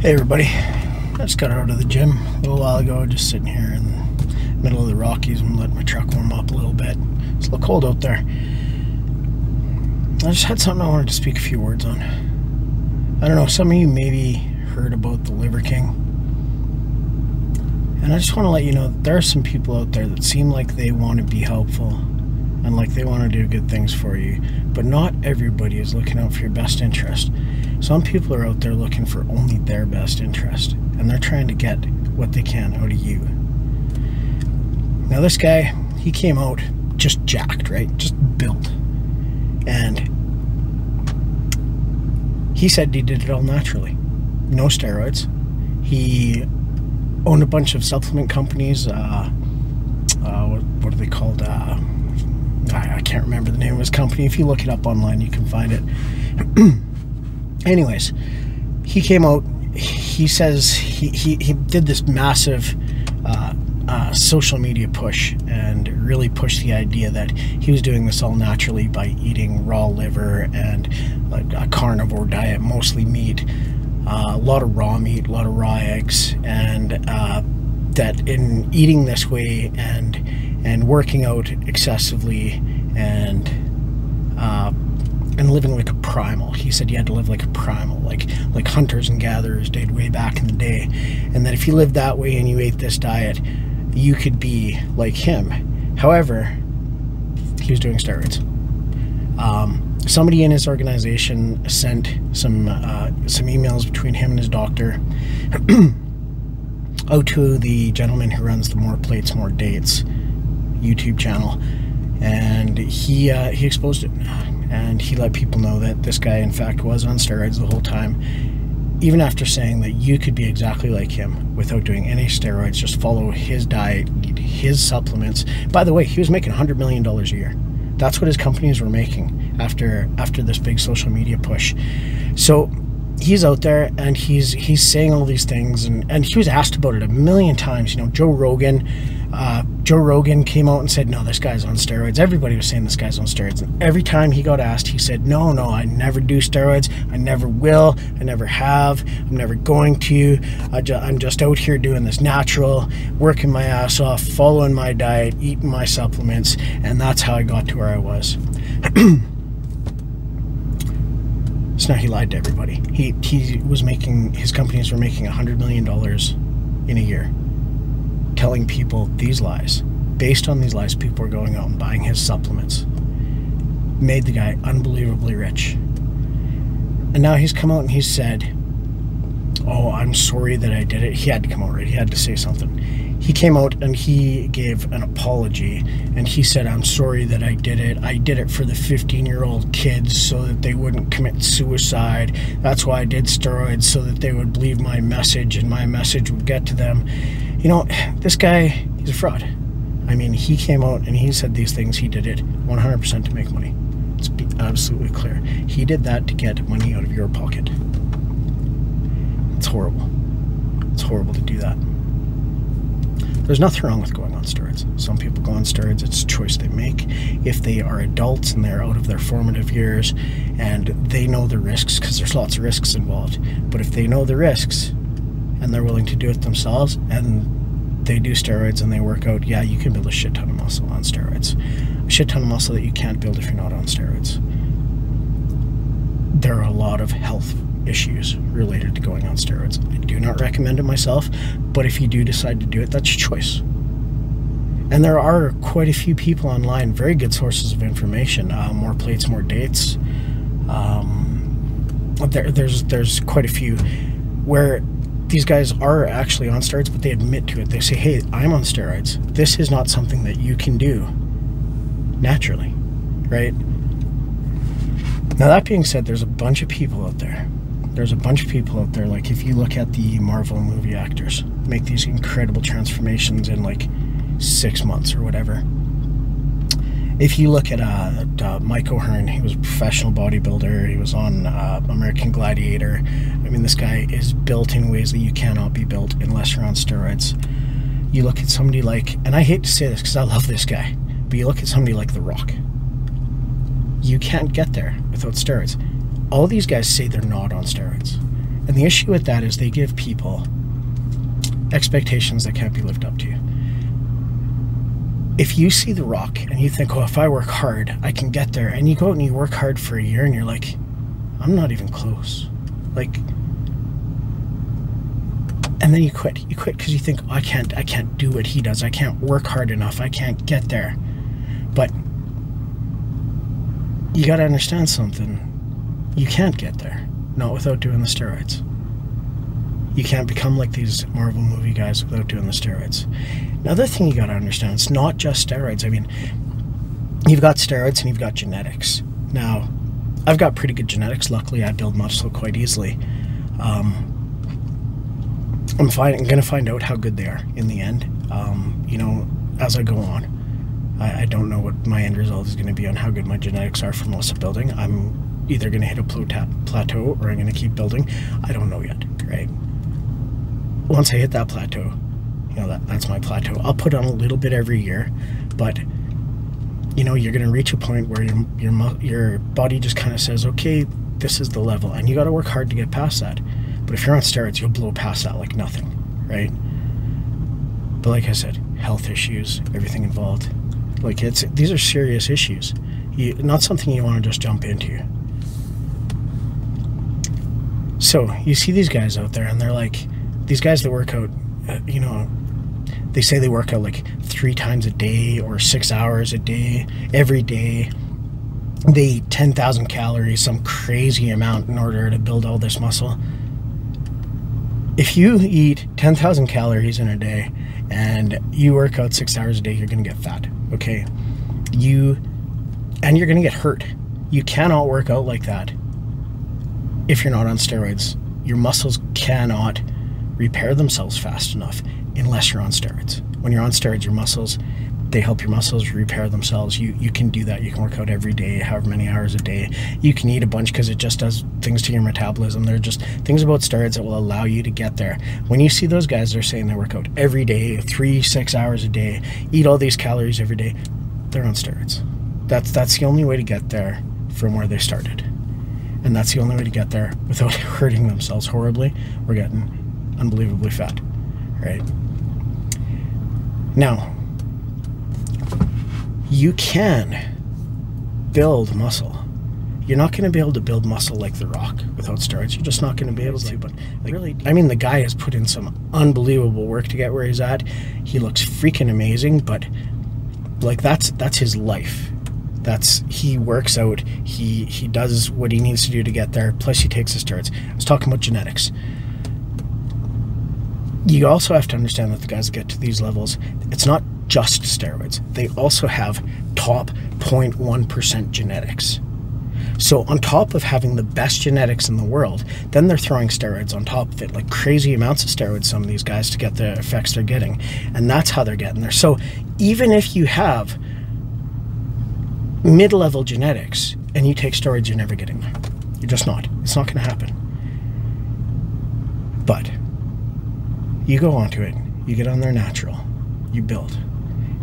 Hey everybody, I just got out of the gym a little while ago, just sitting here in the middle of the Rockies and letting my truck warm up a little bit. It's a little cold out there. I just had something I wanted to speak a few words on. I don't know, some of you maybe heard about the Liver King. And I just want to let you know that there are some people out there that seem like they want to be helpful and like they want to do good things for you, but not everybody is looking out for your best interest. Some people are out there looking for only their best interest, and they're trying to get what they can out of you. Now this guy, he came out just jacked, right? Just built. And he said he did it all naturally. No steroids. He owned a bunch of supplement companies. What are they called? I can't remember the name of his company. If you look it up online, you can find it. Anyways, he came out, he says he did this massive social media push and really pushed the idea that he was doing this all naturally by eating raw liver and like a carnivore diet, mostly meat, a lot of raw meat, a lot of raw eggs, and that in eating this way and working out excessively and living like a primal. He said you had to live like a primal, like hunters and gatherers did way back in the day, and that if you lived that way and you ate this diet, you could be like him. However, he was doing steroids. Somebody in his organization sent some emails between him and his doctor out to the gentleman who runs the More Plates, More Dates YouTube channel, and he exposed it. And he let people know that this guy, in fact, was on steroids the whole time, even after saying that you could be exactly like him without doing any steroids, just follow his diet, eat his supplements. By the way, he was making $100 million a year. That's what his companies were making after this big social media push. So he's out there and he's saying all these things, and he was asked about it a million times. You know, Joe Rogan came out and said, no, this guy's on steroids. Everybody was saying this guy's on steroids, and every time he got asked, he said, no, I never do steroids. I never will. I never have. I'm never going to. I'm just out here doing this natural, working my ass off, following my diet, eating my supplements, and that's how I got to where I was. So now he lied to everybody. He was making, his companies were making $100 million in a year, telling people these lies. Based on these lies, people were going out and buying his supplements. Made the guy unbelievably rich. And now he's come out and he's said, oh, I'm sorry that I did it. He had to come out, right? He had to say something. He came out and he gave an apology, and he said, I'm sorry that I did it. I did it for the 15-year-old kids so that they wouldn't commit suicide. That's why I did steroids, so that they would believe my message and my message would get to them. You know, this guy, he's a fraud. I mean, he came out and he said these things. He did it 100% to make money. Let's be absolutely clear. He did that to get money out of your pocket. It's horrible. It's horrible to do that. There's nothing wrong with going on steroids. Some people go on steroids. It's a choice they make. If they are adults and they're out of their formative years and they know the risks, because there's lots of risks involved, but if they know the risks and they're willing to do it themselves and they do steroids and they work out, yeah, you can build a shit ton of muscle on steroids. A shit ton of muscle that you can't build if you're not on steroids. There are a lot of health issues related to going on steroids. I do not recommend it myself, but if you do decide to do it, that's your choice. And there are quite a few people online, very good sources of information. More Plates, More Dates. There's quite a few where these guys are actually on steroids, but they admit to it. They say, hey, I'm on steroids. This is not something that you can do naturally, right? Now, that being said, there's a bunch of people out there. There's a bunch of people out there, like if you look at the Marvel movie actors, make these incredible transformations in like 6 months or whatever. If you look at Mike O'Hearn, he was a professional bodybuilder. He was on American Gladiator. I mean, this guy is built in ways that you cannot be built unless you're on steroids. You look at somebody like, and I hate to say this because I love this guy, but you look at somebody like The Rock. You can't get there without steroids. All these guys say they're not on steroids. And the issue with that is they give people expectations that can't be lived up to. If you see The Rock and you think, oh, if I work hard, I can get there, and you go out and you work hard for a year and you're like, I'm not even close. Like, and then you quit. You quit because you think, oh, I can't do what he does. I can't work hard enough. I can't get there. But you got to understand something. You can't get there, not without doing the steroids. You can't become like these Marvel movie guys without doing the steroids. Another thing you got to understand, it's not just steroids. I mean, you've got steroids and you've got genetics. Now, I've got pretty good genetics. Luckily, I build muscle quite easily. I'm going to find out how good they are in the end, you know, as I go on. I don't know what my end result is going to be on how good my genetics are for muscle building. I'm either going to hit a plateau or I'm going to keep building. I don't know yet, right? Once I hit that plateau, you know, that's my plateau. I'll put on a little bit every year, but you know, you're going to reach a point where your body just kind of says, okay, this is the level, and you got to work hard to get past that. But if you're on steroids, you'll blow past that like nothing, right? But like I said, health issues, everything involved. Like, these are serious issues. Not something you want to just jump into. So you see these guys out there, and they're like, these guys that work out, you know, they say they work out like 3 times a day or 6 hours a day, every day. They eat 10,000 calories, some crazy amount, in order to build all this muscle. If you eat 10,000 calories in a day and you work out 6 hours a day, you're going to get fat, okay? And you're going to get hurt. You cannot work out like that if you're not on steroids. Your muscles cannot repair themselves fast enough unless you're on steroids. When you're on steroids, your muscles, they help your muscles repair themselves. You can do that. You can work out every day, however many hours a day. You can eat a bunch because it just does things to your metabolism. There are just things about steroids that will allow you to get there. When you see those guys, they're saying they work out every day, 3-6 hours a day, eat all these calories every day. They're on steroids. That's the only way to get there from where they started. And that's the only way to get there without hurting themselves horribly or getting unbelievably fat, right? Now, you can build muscle. You're not going to be able to build muscle like The Rock without steroids. You're just not going to be able to. But like, really, I mean, the guy has put in some unbelievable work to get where he's at. He looks freaking amazing, but like that's his life. He works out. He does what he needs to do to get there. Plus, he takes the steroids. I was talking about genetics. You also have to understand that the guys that get to these levels, it's not just steroids. They also have top 0.1% genetics. So on top of having the best genetics in the world, then they're throwing steroids on top of it, like crazy amounts of steroids, some of these guys, to get the effects they're getting. And that's how they're getting there. So even if you have mid-level genetics and you take steroids, you're never getting there. You're just not. It's not going to happen. But you go onto it, you get on there natural, you build.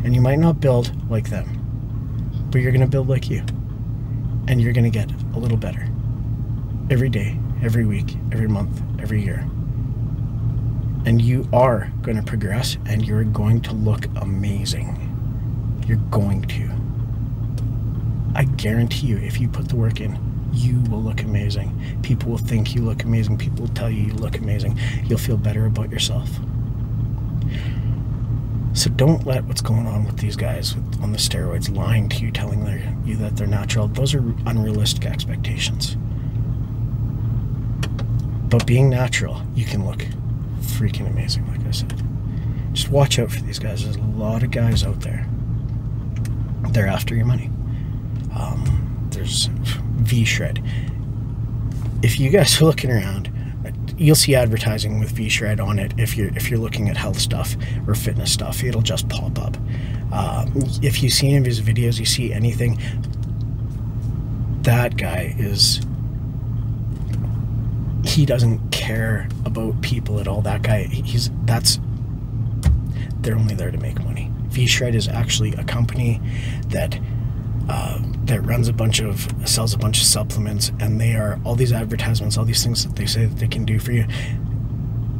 And you might not build like them, but you're going to build like you. And you're going to get a little better every day, every week, every month, every year. And you are going to progress, and you're going to look amazing. You're going to. I guarantee you, if you put the work in, you will look amazing. People will think you look amazing. People will tell you you look amazing. You'll feel better about yourself. So don't let what's going on with these guys on the steroids lying to you, telling you that they're natural. Those are unrealistic expectations. But being natural, you can look freaking amazing, like I said. Just watch out for these guys. There's a lot of guys out there. They're after your money. There's V-Shred. If you guys are looking around, you'll see advertising with V-Shred on it. If you're looking at health stuff or fitness stuff, it'll just pop up. If you see any of his videos, you see anything, that guy he doesn't care about people at all. That guy, they're only there to make money. V-Shred is actually a company that that sells a bunch of supplements, and they are all these advertisements, all these things that they say that they can do for you.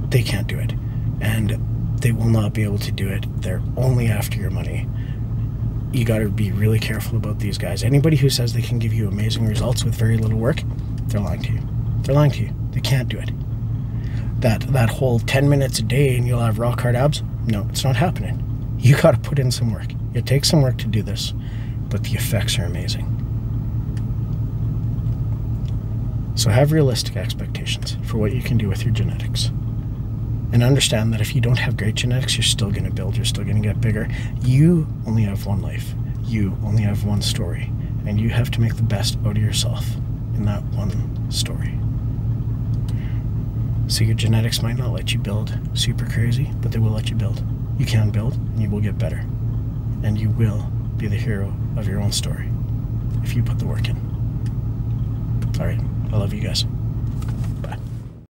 They can't do it, and they will not be able to do it. They're only after your money. You got to be really careful about these guys. Anybody who says they can give you amazing results with very little work, they're lying to you. They're lying to you. They can't do it. That whole 10 minutes a day and you'll have rock hard abs, no, it's not happening. You got to put in some work. It takes some work to do this, but the effects are amazing. So have realistic expectations for what you can do with your genetics. And understand that if you don't have great genetics, you're still going to build, you're still going to get bigger. You only have one life. You only have one story. And you have to make the best out of yourself in that one story. So your genetics might not let you build super crazy, but they will let you build. You can build, and you will get better. And you will be the hero of your own story if you put the work in. All right, I love you guys.